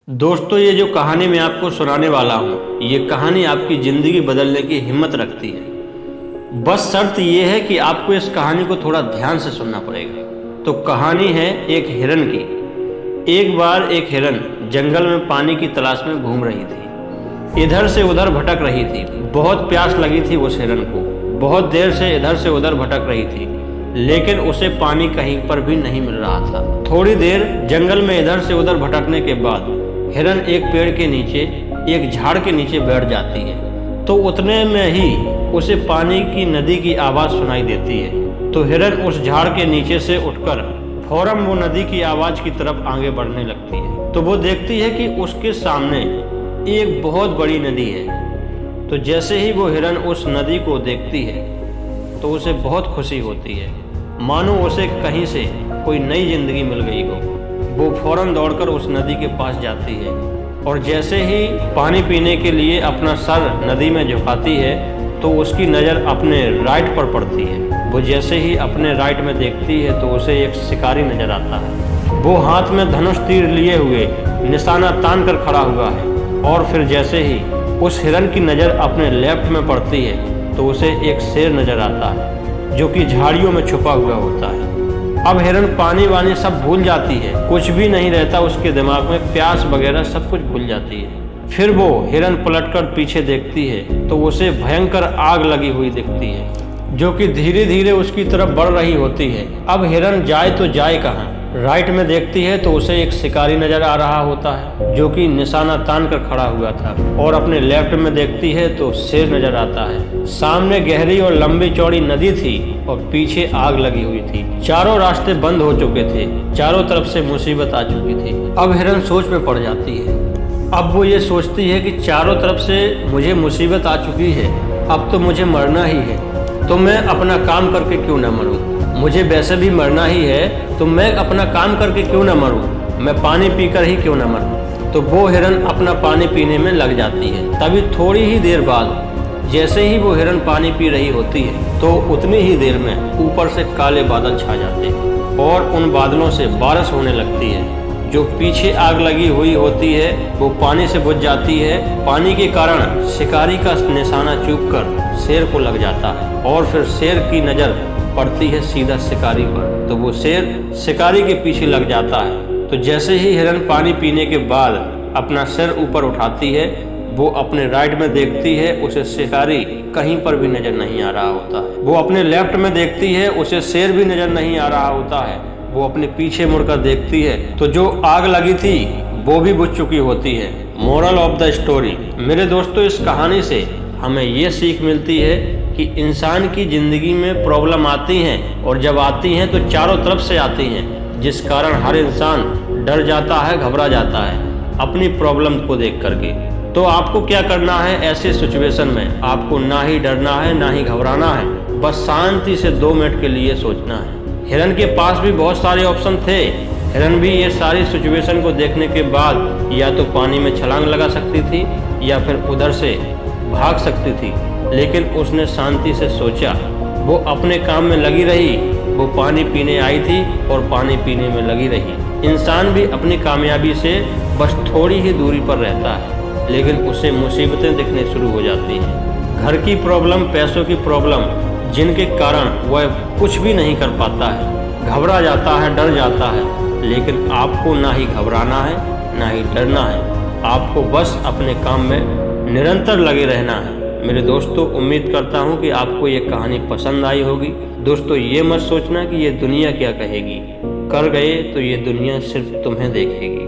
दोस्तों, ये जो कहानी मैं आपको सुनाने वाला हूँ, ये कहानी आपकी ज़िंदगी बदलने की हिम्मत रखती है। बस शर्त ये है कि आपको इस कहानी को थोड़ा ध्यान से सुनना पड़ेगा। तो कहानी है एक हिरन की। एक बार एक हिरन जंगल में पानी की तलाश में घूम रही थी। इधर से उधर भटक रही थी। बहुत प्यास लगी थी उस हिरन को। बहुत देर से इधर से उधर भटक रही थी, लेकिन उसे पानी कहीं पर भी नहीं मिल रहा था। थोड़ी देर जंगल में इधर से उधर भटकने के बाद हिरन एक पेड़ के नीचे, एक झाड़ के नीचे बैठ जाती है। तो उतने में ही उसे पानी की नदी की आवाज़ सुनाई देती है। तो हिरन उस झाड़ के नीचे से उठकर फौरन वो नदी की आवाज़ की तरफ आगे बढ़ने लगती है। तो वो देखती है कि उसके सामने एक बहुत बड़ी नदी है। तो जैसे ही वो हिरन उस नदी को देखती है तो उसे बहुत खुशी होती है, मानो उसे कहीं से कोई नई जिंदगी मिल गई हो। वो फौरन दौड़कर उस नदी के पास जाती है और जैसे ही पानी पीने के लिए अपना सर नदी में झुकाती है तो उसकी नज़र अपने राइट पर पड़ती है। वो जैसे ही अपने राइट में देखती है तो उसे एक शिकारी नज़र आता है। वो हाथ में धनुष तीर लिए हुए निशाना तान कर खड़ा हुआ है। और फिर जैसे ही उस हिरन की नज़र अपने लेफ्ट में पड़ती है तो उसे एक शेर नज़र आता है जो कि झाड़ियों में छुपा हुआ होता है। अब हिरन पानी वानी सब भूल जाती है, कुछ भी नहीं रहता उसके दिमाग में, प्यास वगैरह सब कुछ भूल जाती है। फिर वो हिरन पलटकर पीछे देखती है तो उसे भयंकर आग लगी हुई दिखती है जो कि धीरे धीरे उसकी तरफ बढ़ रही होती है। अब हिरन जाए तो जाए कहाँ। राइट में देखती है तो उसे एक शिकारी नजर आ रहा होता है जो कि निशाना तान कर खड़ा हुआ था। और अपने लेफ्ट में देखती है तो शेर नजर आता है। सामने गहरी और लंबी चौड़ी नदी थी और पीछे आग लगी हुई थी। चारों रास्ते बंद हो चुके थे, चारों तरफ से मुसीबत आ चुकी थी। अब हिरन सोच में पड़ जाती है। अब वो ये सोचती है कि चारों तरफ से मुझे मुसीबत आ चुकी है, अब तो मुझे मरना ही है, तो मैं अपना काम करके क्यों न मरूं। मुझे वैसे भी मरना ही है तो मैं अपना काम करके क्यों न मरूं, मैं पानी पीकर ही क्यों न मरूं। तो वो हिरन अपना पानी पीने में लग जाती है। तभी थोड़ी ही देर बाद जैसे ही वो हिरन पानी पी रही होती है तो उतनी ही देर में ऊपर से काले बादल छा जाते हैं और उन बादलों से बारिश होने लगती है। जो पीछे आग लगी हुई होती है वो पानी से बुझ जाती है। पानी के कारण शिकारी का निशाना चूककर शेर को लग जाता है और फिर शेर की नज़र पड़ती है सीधा शिकारी पर। तो वो शेर शिकारी के पीछे लग जाता है। तो जैसे ही हिरन पानी पीने के बाद अपना सिर ऊपर उठाती है, वो अपने राइट में देखती है, उसे शिकारी कहीं पर भी नजर नहीं आ रहा होता है। वो अपने लेफ्ट में देखती है, उसे शेर भी नजर नहीं आ रहा होता है। वो अपने पीछे मुड़कर देखती है तो जो आग लगी थी वो भी बुझ चुकी होती है। मोरल ऑफ द स्टोरी, मेरे दोस्तों, इस कहानी से हमें ये सीख मिलती है कि इंसान की ज़िंदगी में प्रॉब्लम आती हैं और जब आती हैं तो चारों तरफ से आती हैं, जिस कारण हर इंसान डर जाता है, घबरा जाता है अपनी प्रॉब्लम को देख करके। तो आपको क्या करना है ऐसे सिचुएशन में? आपको ना ही डरना है ना ही घबराना है, बस शांति से 2 मिनट के लिए सोचना है। हिरन के पास भी बहुत सारे ऑप्शन थे। हिरन भी ये सारी सिचुएशन को देखने के बाद या तो पानी में छलांग लगा सकती थी या फिर उधर से भाग सकती थी, लेकिन उसने शांति से सोचा। वो अपने काम में लगी रही, वो पानी पीने आई थी और पानी पीने में लगी रही। इंसान भी अपनी कामयाबी से बस थोड़ी ही दूरी पर रहता है, लेकिन उसे मुसीबतें दिखने शुरू हो जाती हैं। घर की प्रॉब्लम, पैसों की प्रॉब्लम, जिनके कारण वह कुछ भी नहीं कर पाता है, घबरा जाता है, डर जाता है। लेकिन आपको ना ही घबराना है ना ही डरना है, आपको बस अपने काम में निरंतर लगे रहना है। मेरे दोस्तों, उम्मीद करता हूँ कि आपको ये कहानी पसंद आई होगी। दोस्तों, ये मत सोचना कि ये दुनिया क्या कहेगी, कर गए तो ये दुनिया सिर्फ तुम्हें देखेगी।